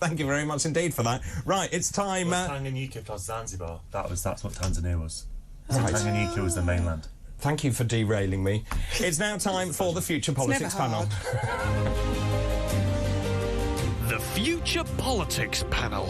Thank you very much indeed for that. Right, it's time... Tanganyika plus Zanzibar. That's what Tanzania was. So Right. Tanganyika was the mainland. Thank you for derailing me. It's now time for the Future Politics panel. The Future Politics panel.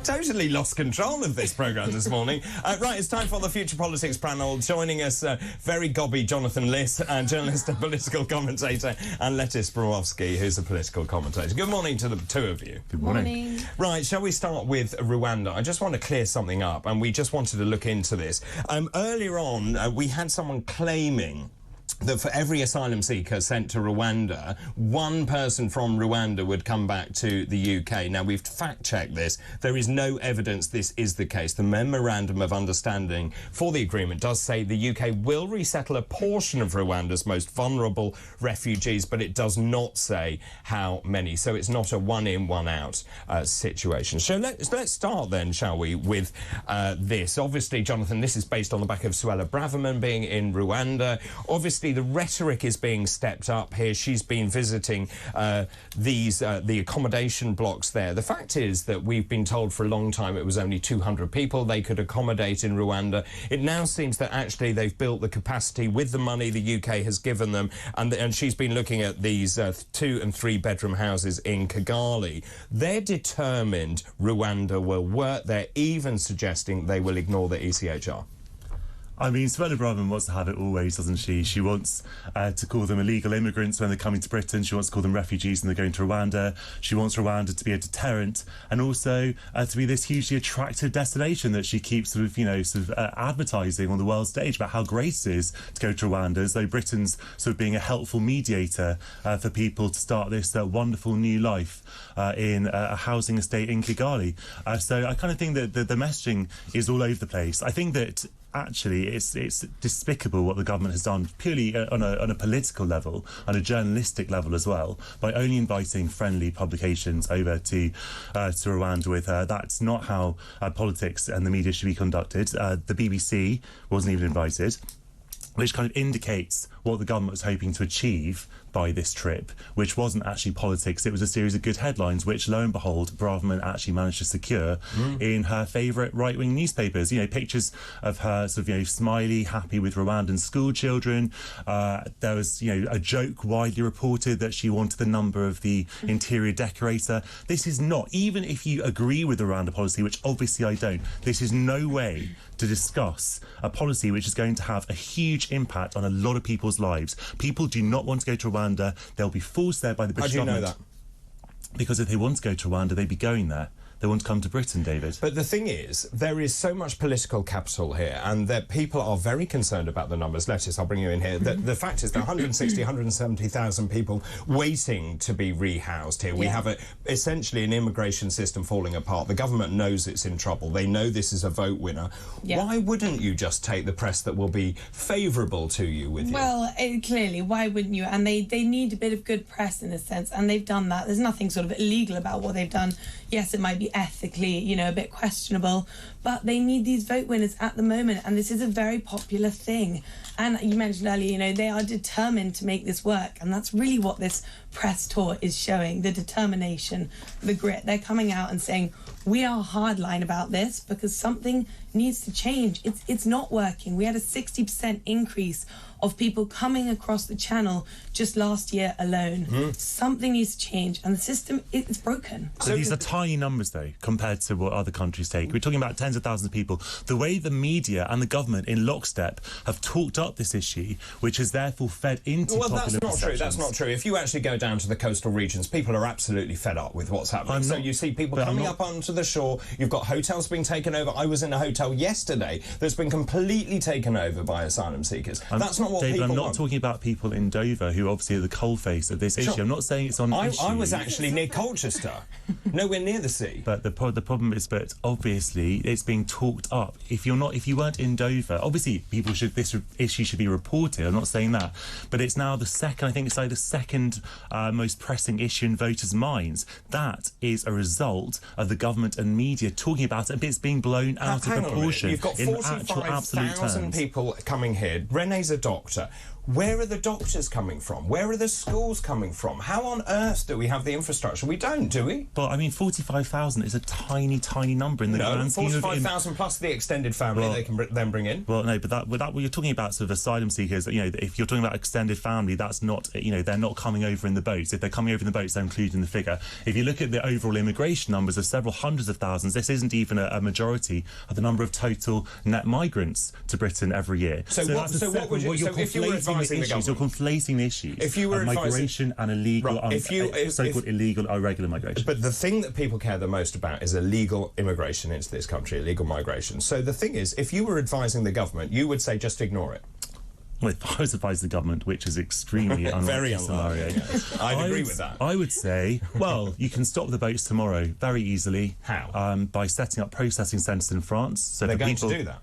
Totally lost control of this programme this morning. Right, it's time for the Future Politics panel. Joining us, very gobby Jonathan Liss, journalist and political commentator, and Lettice Bromovsky, who's a political commentator. Good morning to the two of you. Good morning. Right, shall we start with Rwanda? I just want to clear something up, and we just wanted to look into this. Earlier on, we had someone claiming that for every asylum seeker sent to Rwanda, one person from Rwanda would come back to the UK. Now, we've fact-checked this. There is no evidence this is the case. The Memorandum of Understanding for the agreement does say the UK will resettle a portion of Rwanda's most vulnerable refugees, but it does not say how many. So it's not a one-in, one-out situation. So let's start then, shall we, with this. Obviously, Jonathan, this is based on the back of Suella Braverman being in Rwanda. Obviously, the rhetoric is being stepped up here. She's been visiting the accommodation blocks there. The fact is that we've been told for a long time it was only 200 people they could accommodate in Rwanda. It now seems that actually they've built the capacity with the money the UK has given them, and she's been looking at these 2- and 3-bedroom houses in Kigali. They're determined Rwanda will work. They're even suggesting they will ignore the ECHR. I mean, Suella Braverman wants to have it always, doesn't she? She wants to call them illegal immigrants when they're coming to Britain. She wants to call them refugees when they're going to Rwanda. She wants Rwanda to be a deterrent and also to be this hugely attractive destination that she keeps sort of advertising on the world stage about how great it is to go to Rwanda, as though Britain's sort of being a helpful mediator for people to start this wonderful new life in a housing estate in Kigali. So I kind of think that the messaging is all over the place. I think that actually it's despicable what the government has done, purely on a political level, on a journalistic level as well, by only inviting friendly publications over to Rwanda with her. That's not how politics and the media should be conducted. The BBC wasn't even invited, which kind of indicates what the government was hoping to achieve by this trip, which wasn't actually politics. It was a series of good headlines, which, lo and behold, Braverman actually managed to secure in her favourite right-wing newspapers. You know, pictures of her sort of, smiley, happy with Rwandan school children. There was, a joke widely reported that she wanted the number of the interior decorator. This is not, even if you agree with the Rwanda policy, which obviously I don't, this is no way to discuss a policy which is going to have a huge impact on a lot of people's lives. People do not want to go to Rwanda. They'll be forced there by the British government. How do you know that? Because if they want to go to Rwanda, they'd be going there. They want to come to Britain, David. But the thing is, there is so much political capital here, and that people are very concerned about the numbers. Lettice, I'll bring you in here. The fact is there are 160, 170,000 people waiting to be rehoused here. We have essentially an immigration system falling apart. The government knows it's in trouble. They know this is a vote winner. Yeah. Why wouldn't you just take the press that will be favourable to you with you? Well, clearly, why wouldn't you? And they need a bit of good press in a sense, and they've done that. There's nothing sort of illegal about what they've done. Yes, it might be ethically, a bit questionable, but they need these vote winners at the moment, and this is a very popular thing. And you mentioned earlier, they are determined to make this work, and that's really what this press tour is showing, the determination, the grit. They're coming out and saying, we are hardline about this because something needs to change. It's not working. We had a 60% increase of people coming across the channel just last year alone. Something needs to change, and the system is broken. So these are tiny numbers, though, compared to what other countries take. We're talking about tens of thousands of people. The way the media and the government in lockstep have talked up this issue, which has therefore fed into popular that's not perceptions. true. That's not true. If you actually go down to the coastal regions, people are absolutely fed up with what's happening. So you see people coming up onto the shore. You've got hotels being taken over. I was in a hotel yesterday that's been completely taken over by asylum seekers. That's not what David, people I'm not want. talking about people in Dover who obviously are the coalface of this issue. I'm not saying it's on issue. I was actually near Colchester, nowhere near the sea. But the problem is, but obviously it's being talked up. If you weren't in Dover, obviously this issue should be reported. I'm not saying that, but it's now the second most pressing issue in voters' minds. That is a result of the government and media talking about it, but it's being blown out of proportion. You've got 45,000 people coming here. Renée's a doctor. Where are the doctors coming from? Where are the schools coming from? How on earth do we have the infrastructure? We don't, do we? But I mean, 45,000 is a tiny, tiny number in the grand scheme of 45,000 plus the extended family they can then bring in. Well, no, but what you're talking about, sort of asylum seekers. You know, if you're talking about extended family, that's not. You know, they're not coming over in the boats. If they're coming over in the boats, they're included in the figure. If you look at the overall immigration numbers of several hundreds of thousands, this isn't even a majority of the number of total net migrants to Britain every year. So what would you? So if you were advising the government, you're conflating the issues. If you were of migration and illegal, so-called illegal, irregular migration. But the thing that people care the most about is illegal immigration into this country, illegal migration. So the thing is, if you were advising the government, you would say just ignore it. Well, if I was advising the government, which is extremely very unlikely scenario, I'd agree with that. I would say, well, you can stop the boats tomorrow very easily. How? By setting up processing centres in France. So they're going to do that.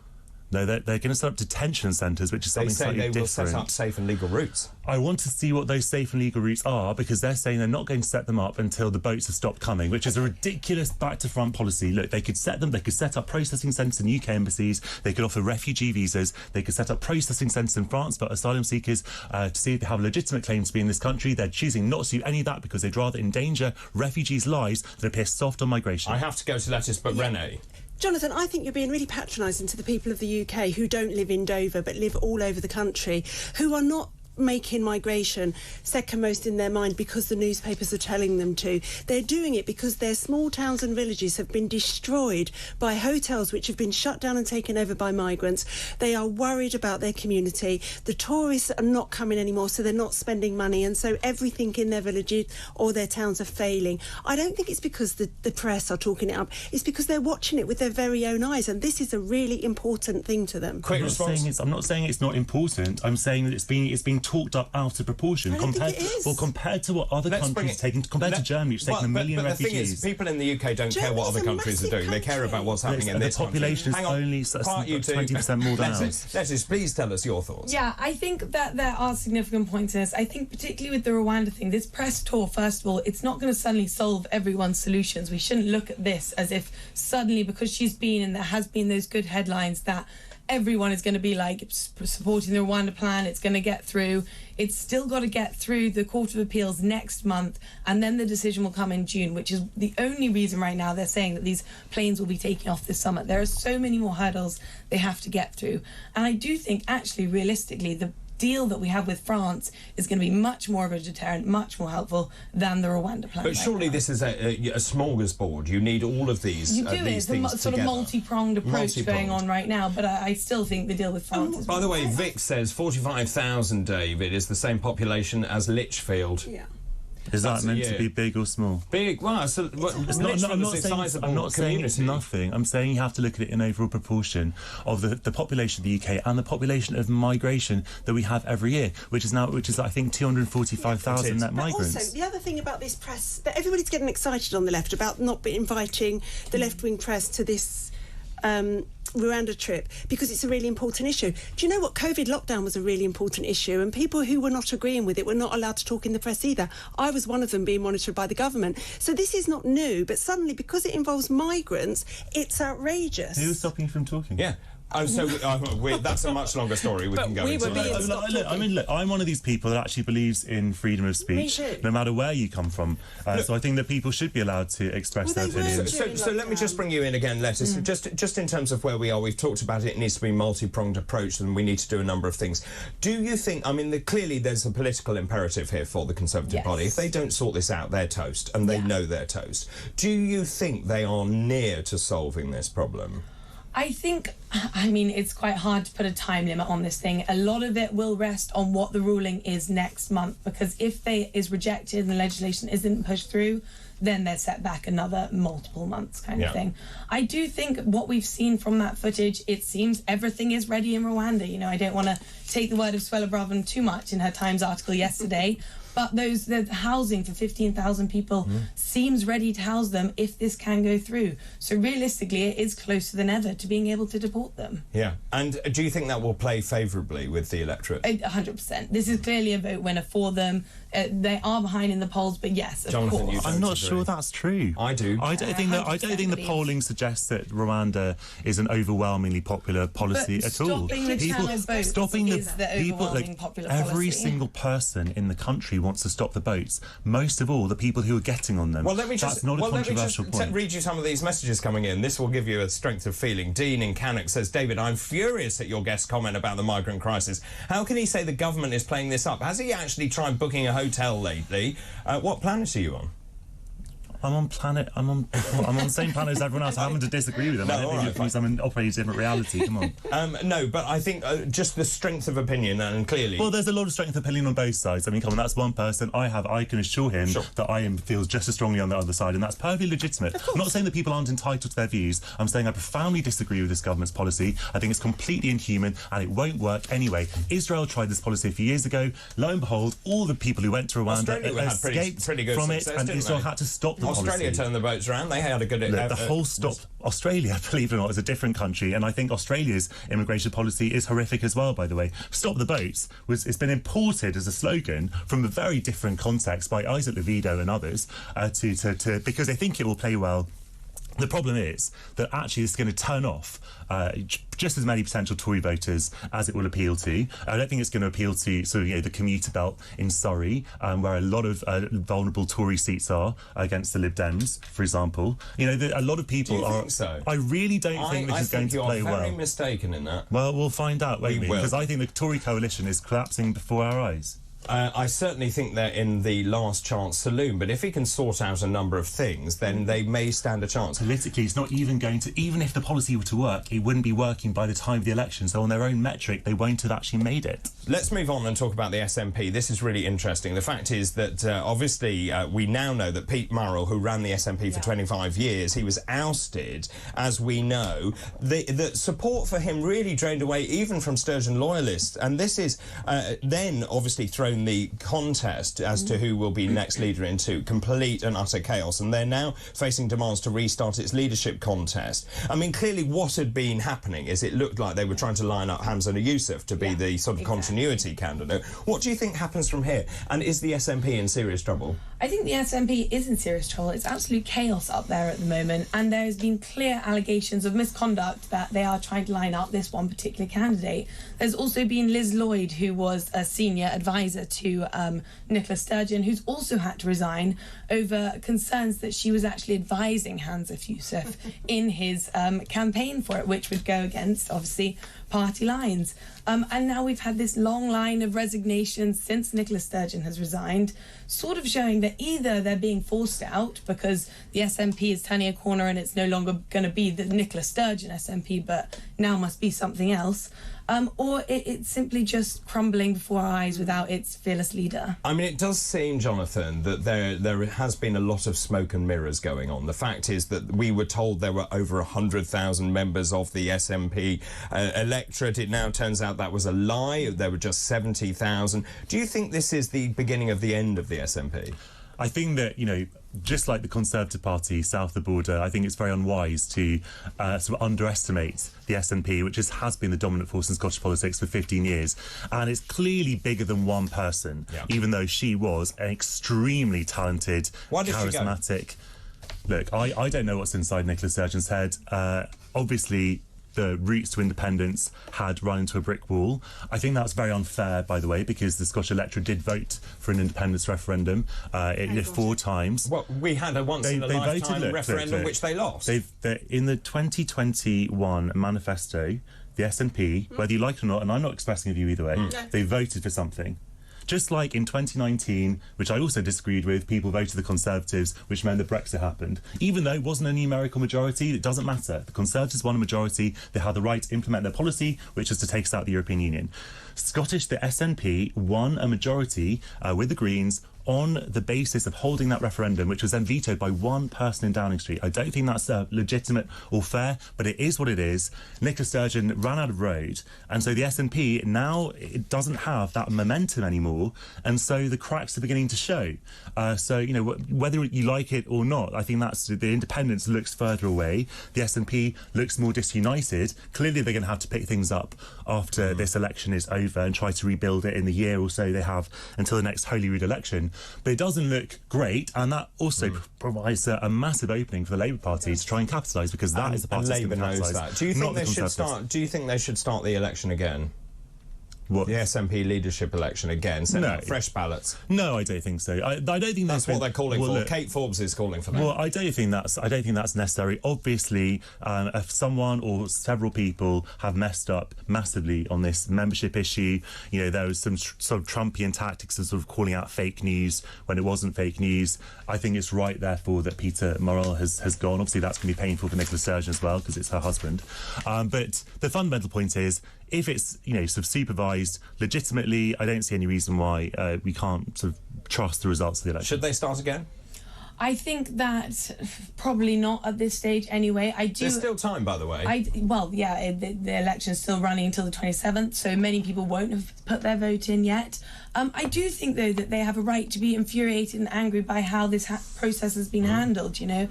No, they're going to set up detention centres, which is something slightly different. They say they will set up safe and legal routes. I want to see what those safe and legal routes are, because they're saying they're not going to set them up until the boats have stopped coming, which is a ridiculous back-to-front policy. Look, they could set up processing centres in UK embassies, they could offer refugee visas, they could set up processing centres in France for asylum seekers to see if they have a legitimate claim to be in this country. They're choosing not to do any of that because they'd rather endanger refugees' lives than appear soft on migration. I have to go to Lettice, but Renée. Jonathan, I think you're being really patronising to the people of the UK who don't live in Dover but live all over the country, who are not making migration second most in their mind because the newspapers are telling them to. They're doing it because their small towns and villages have been destroyed by hotels which have been shut down and taken over by migrants. They are worried about their community. The tourists are not coming anymore, so they're not spending money, and so everything in their villages or their towns are failing. I don't think it's because the press are talking it up. It's because they're watching it with their very own eyes, and this is a really important thing to them. Quick response. I'm not saying it's not important. I'm saying that it's being talked up out of proportion compared to what other countries are taking, compared to Germany, which is taking 1 million refugees. The thing is, people in the UK don't care what other countries are doing. They care about what's happening in this country. The population is only 20% more than ours. Lettice, please tell us your thoughts. Yeah, I think that there are significant points in this. I think particularly with the Rwanda thing, this press tour, first of all, it's not going to suddenly solve everyone's solutions. We shouldn't look at this as if suddenly, because she's been and there has been those good headlines, that everyone is going to be like supporting the Rwanda plan. It's going to get through. It's still got to get through the Court of Appeals next month, and then the decision will come in June, which is the only reason right now they're saying that these planes will be taking off this summer. There are so many more hurdles they have to get through. And I do think, actually, realistically, the deal that we have with France is going to be much more of a deterrent, much more helpful than the Rwanda plan. But surely this is a smorgasbord. You need all of these. You do. It's a sort of multi-pronged approach going on right now. But I still think the deal with France is. By the way, Vic says 45,000, David, is the same population as Lichfield. Yeah. Is that meant to be big or small? Big. Well, I'm not saying it's nothing. I'm saying you have to look at it in overall proportion of the population of the UK and the population of migration that we have every year, which is I think 245,000 net migrants. Also, the other thing about this press, that everybody's getting excited on the left about not inviting the left-wing press to this Rwanda trip because it's a really important issue. Do you know what? COVID lockdown was a really important issue, and people who were not agreeing with it were not allowed to talk in the press either. I was one of them being monitored by the government. So this is not new, but suddenly, because it involves migrants, it's outrageous. Who was stopping you from talking? Yeah. Oh, so that's a much longer story. We can go into that. Look, I'm one of these people that actually believes in freedom of speech, no matter where you come from. So I think that people should be allowed to express their opinions. So let me just bring you in again, Lettice. Just in terms of where we are, we've talked about it needs to be a multi-pronged approach, and we need to do a number of things. Do you think? I mean, clearly there's a political imperative here for the Conservative Party. If they don't sort this out, they're toast, and they know they're toast. Do you think they are near to solving this problem? I think, I mean, it's quite hard to put a time limit on this thing. A lot of it will rest on what the ruling is next month, because if they is rejected and the legislation isn't pushed through, then they're set back another multiple months kind of thing. I do think what we've seen from that footage, it seems everything is ready in Rwanda. You know, I don't want to take the word of Suella Braverman too much in her Times article yesterday, But the housing for 15,000 people seems ready to house them if this can go through. So realistically, it is closer than ever to being able to deport them. Yeah. And do you think that will play favourably with the electorate? 100%. This is clearly a vote winner for them. They are behind in the polls, but yes, of Jonathan, course. I'm not sure that's true. I do. I don't think the polling suggests that Rwanda is an overwhelmingly popular policy at all. Stopping the channel boats is the overwhelming popular policy. Every single person in the country wants to stop the boats. Most of all, the people who are getting on them. Well, let me just, that's not a controversial point. Read you some of these messages coming in. This will give you a strength of feeling. Dean in Cannock says, David, I'm furious at your guest's comment about the migrant crisis. How can he say the government is playing this up? Has he actually tried booking a hotel lately? What planet are you on? I'm on the same planet as everyone else. I happen to disagree with them. I don't think it means I'm operating a different reality. Come on. No, but I think just the strength of opinion, and clearly... Well, there's a lot of strength of opinion on both sides. I mean, come on, that's one person. I can assure him that I feels just as strongly on the other side, and that's perfectly legitimate. I'm not saying that people aren't entitled to their views. I'm saying I profoundly disagree with this government's policy. I think it's completely inhuman, and it won't work anyway. Israel tried this policy a few years ago. Lo and behold, all the people who went to Rwanda escaped pretty good from success, it, and Israel they? had to stop the Australia policy. turned the boats around. They had a good... Look, the whole stop... Australia, believe it or not, is a different country, and I think Australia's immigration policy is horrific as well, by the way. Stop the boats it's been imported as a slogan from a very different context by Isaac Levido and others because they think it will play well. The problem is that actually it's going to turn off just as many potential Tory voters as it will appeal to. I don't think it's going to appeal to the commuter belt in Surrey, where a lot of vulnerable Tory seats are against the Lib Dems, for example. A lot of people are. Do you think so? I really don't think this is going to play well. I think you're very mistaken in that. Well, we'll find out, won't we? Because I think the Tory coalition is collapsing before our eyes. I certainly think they're in the last chance saloon, but if he can sort out a number of things, then they may stand a chance. Politically, it's not even going to... Even if the policy were to work, it wouldn't be working by the time of the election, so on their own metric, they won't have actually made it. Let's move on and talk about the SNP. This is really interesting. The fact is that, obviously, we now know that Pete Murrell, who ran the SNP for 25 years, he was ousted, as we know. The support for him really drained away even from Sturgeon loyalists, and this is then obviously thrown the contest as to who will be next leader into complete and utter chaos, and they're now facing demands to restart its leadership contest. I mean, clearly what had been happening is it looked like they were trying to line up Hamza Yousaf to be the sort of continuity candidate. What do you think happens from here? And is the SNP in serious trouble? I think the SNP is in serious trouble. It's absolute chaos up there at the moment, and there has been clear allegations of misconduct that they are trying to line up this one particular candidate. There's also been Liz Lloyd, who was a senior advisor to Nicola Sturgeon, who's also had to resign over concerns that she was actually advising Hamza Yousaf in his campaign for it, which would go against, obviously, party lines. And now we've had this long line of resignations since Nicola Sturgeon has resigned, sort of showing that either they're being forced out because the SNP is turning a corner and it's no longer going to be the Nicola Sturgeon SNP, but now must be something else, or it's simply just crumbling before our eyes without its fearless leader. I mean, it does seem, Jonathan, that there has been a lot of smoke and mirrors going on. The fact is that we were told there were over 100,000 members of the SNP electorate. It now turns out that was a lie. There were just 70,000. Do you think this is the beginning of the end of the SNP? I think that, just like the Conservative Party south of the border, I think it's very unwise to sort of underestimate the SNP, which has been the dominant force in Scottish politics for 15 years. And it's clearly bigger than one person, even though she was an extremely talented, charismatic... Look, I don't know what's inside Nicola Sturgeon's head. Obviously, the routes to independence had run into a brick wall. I think that's very unfair, by the way, because the Scottish electorate did vote for an independence referendum 4 times. Well, we had a once-in-a-lifetime referendum which they lost. In the 2021 manifesto, the SNP, whether you like it or not, and I'm not expressing a view either way, they voted for something. Just like in 2019, which I also disagreed with, people voted the Conservatives, which meant that Brexit happened. Even though it wasn't a numerical majority, it doesn't matter. The Conservatives won a majority. They had the right to implement their policy, which is to take us out of the European Union. The SNP won a majority with the Greens on the basis of holding that referendum, which was then vetoed by one person in Downing Street. I don't think that's legitimate or fair, but it is what it is. Nicola Sturgeon ran out of road, and so the SNP now it doesn't have that momentum anymore, and so the cracks are beginning to show. So, you know, whether you like it or not, I think that's the independence looks further away. The SNP looks more disunited. Clearly, they're going to have to pick things up after this election is over and try to rebuild it in the year or so they have until the next Holyrood election. But it doesn't look great, and that also provides a massive opening for the Labour Party to try and capitalise, because that is the party that's going to Labour knows capitalise. that. Do you think they should start the election again? What? The SNP leadership election again, send out fresh ballots. No, I don't think so. I don't think that's what they're calling for. Look, Kate Forbes is calling for that. Well, I don't think that's necessary. Obviously, if someone or several people have messed up massively on this membership issue, you know, there was some sort of Trumpian tactics of sort of calling out fake news when it wasn't fake news. I think it's right, therefore, that Peter Murrell has gone. Obviously, that's going to be painful for Nicola Sturgeon as well, because it's her husband. But the fundamental point is, if it's, you know, sort of supervised legitimately, I don't see any reason why we can't sort of trust the results of the election. Should they start again? I think that probably not at this stage anyway. There's still time, by the way. The election's still running until the 27th, so many people won't have put their vote in yet. I do think, though, that they have a right to be infuriated and angry by how this process has been handled, you know.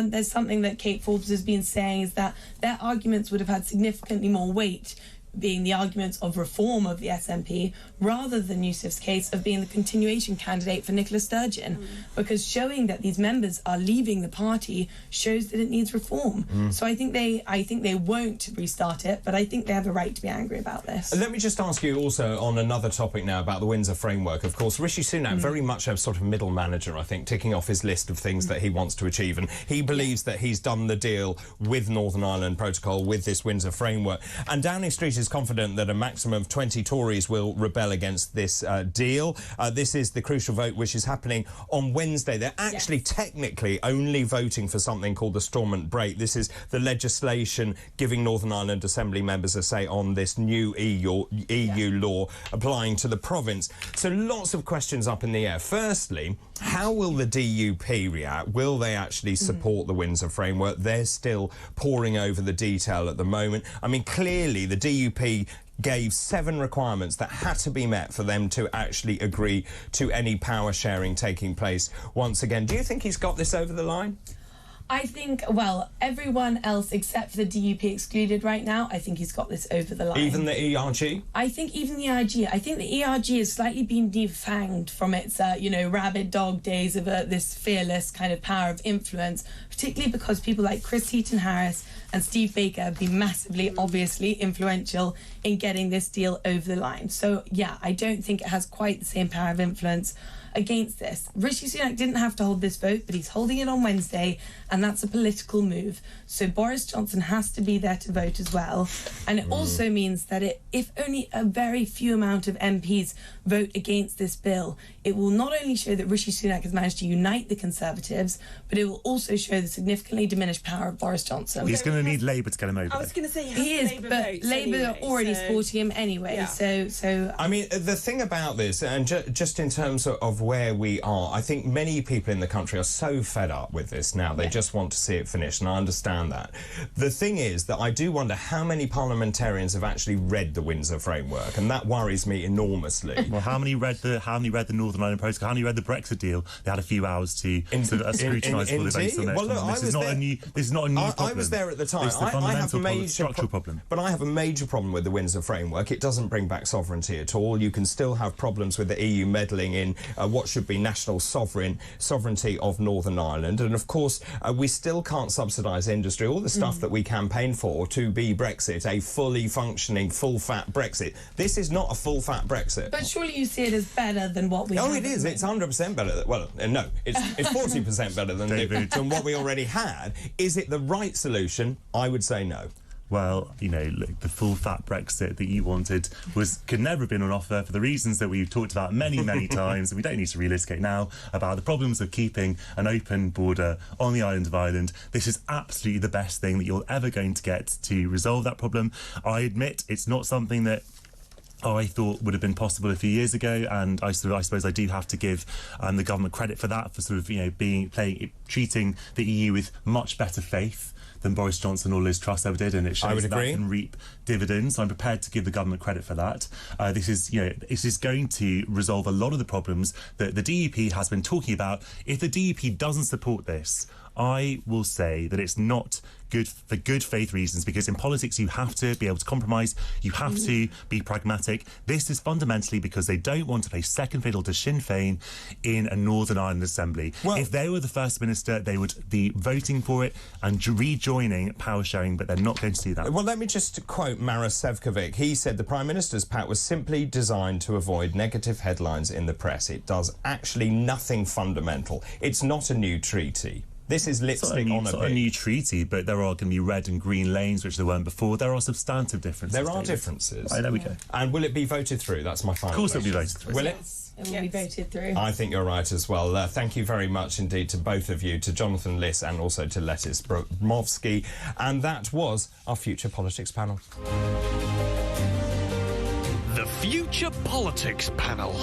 There's something that Kate Forbes has been saying, is that their arguments would have had significantly more weight being the arguments of reform of the SNP rather than Yusuf's case of being the continuation candidate for Nicola Sturgeon, because showing that these members are leaving the party shows that it needs reform. So I think they won't restart it, but I think they have a right to be angry about this. Let me just ask you also on another topic now about the Windsor framework. Of course, Rishi Sunak, very much a sort of middle manager, I think, ticking off his list of things that he wants to achieve, and he believes that he's done the deal with Northern Ireland Protocol, with this Windsor framework. And Downing Street is confident that a maximum of 20 Tories will rebel against this deal. This is the crucial vote which is happening on Wednesday. They're actually technically only voting for something called the Stormont Brake. This is the legislation giving Northern Ireland Assembly members a say on this new EU law applying to the province. So lots of questions up in the air. Firstly, how will the DUP react? Will they actually support the Windsor framework? They're still poring over the detail at the moment. I mean, clearly the DUP gave 7 requirements that had to be met for them to actually agree to any power sharing taking place once again. Do you think he's got this over the line? I think, well, everyone else except for the DUP excluded right now, I think he's got this over the line. Even the ERG? I think even the ERG. I think the ERG has slightly been defanged from its, rabid dog days of this fearless kind of power of influence, particularly because people like Chris Heaton-Harris and Steve Baker have been massively, obviously, influential in getting this deal over the line. So, yeah, I don't think it has quite the same power of influence against this. Rishi Sunak didn't have to hold this vote, but he's holding it on Wednesday, and that's a political move. So Boris Johnson has to be there to vote as well. And it also means that if only a very few amount of MPs vote against this bill, it will not only show that Rishi Sunak has managed to unite the Conservatives, but it will also show the significantly diminished power of Boris Johnson. He's going to need Labour to get him over. I was going to say he is, but Labour are already supporting him anyway. Yeah. So I mean, the thing about this, and just in terms of where we are, I think many people in the country are so fed up with this now. They just want to see it finished, and I understand that. The thing is that I do wonder how many parliamentarians have actually read the Windsor framework, and that worries me enormously. Well, how many read the Northern Ireland Protocol? How many read the Brexit deal? They had a few hours to scrutinise for the basis on well, look, this is not a new problem. I was there at the time. It's the fundamental structural problem. But I have a major problem with the Windsor framework. It doesn't bring back sovereignty at all. You can still have problems with the EU meddling in what should be national sovereignty of Northern Ireland. And of course, we still can't subsidise industry. All the stuff that we campaign for to be Brexit, a fully functioning, full-fat Brexit. This is not a full-fat Brexit. But surely you see it as better than what we have. Oh, it is. It's 100% better. Well, no, it's 40% better than what we already had. Is it the right solution? I would say no. Well, look, the full-fat Brexit that you wanted could never have been on offer for the reasons that we've talked about many, many times, and we don't need to relitigate now about the problems of keeping an open border on the island of Ireland. This is absolutely the best thing that you're ever going to get to resolve that problem. I admit it's not something that I thought would have been possible a few years ago, and I suppose I do have to give the government credit for that, for sort of treating the EU with much better faith than Boris Johnson or Liz Truss ever did, and it shows that can reap dividends. I'm prepared to give the government credit for that. This is going to resolve a lot of the problems that the DUP has been talking about. If the DUP doesn't support this, I will say that it's not good for good faith reasons, because in politics you have to be able to compromise, you have to be pragmatic. This is fundamentally because they don't want to play second fiddle to Sinn Féin in a Northern Ireland Assembly. Well, if they were the First Minister, they would be voting for it and rejoining power sharing, but they're not going to do that. Well, let me just quote Maros Sefcovic. He said the Prime Minister's pact was simply designed to avoid negative headlines in the press. It does actually nothing fundamental. It's not a new treaty. This is lipstick on a pig. It's not a new treaty, but there are going to be red and green lanes, which there weren't before. There are substantive differences. There are differences. Right, there we go. And will it be voted through? That's my final question. Of course it'll be voted through. Will it? It will be voted through. I think you're right as well. Thank you very much indeed to both of you, to Jonathan Liss and also to Lettice Bromovsky. And that was our Future Politics panel. The Future Politics panel.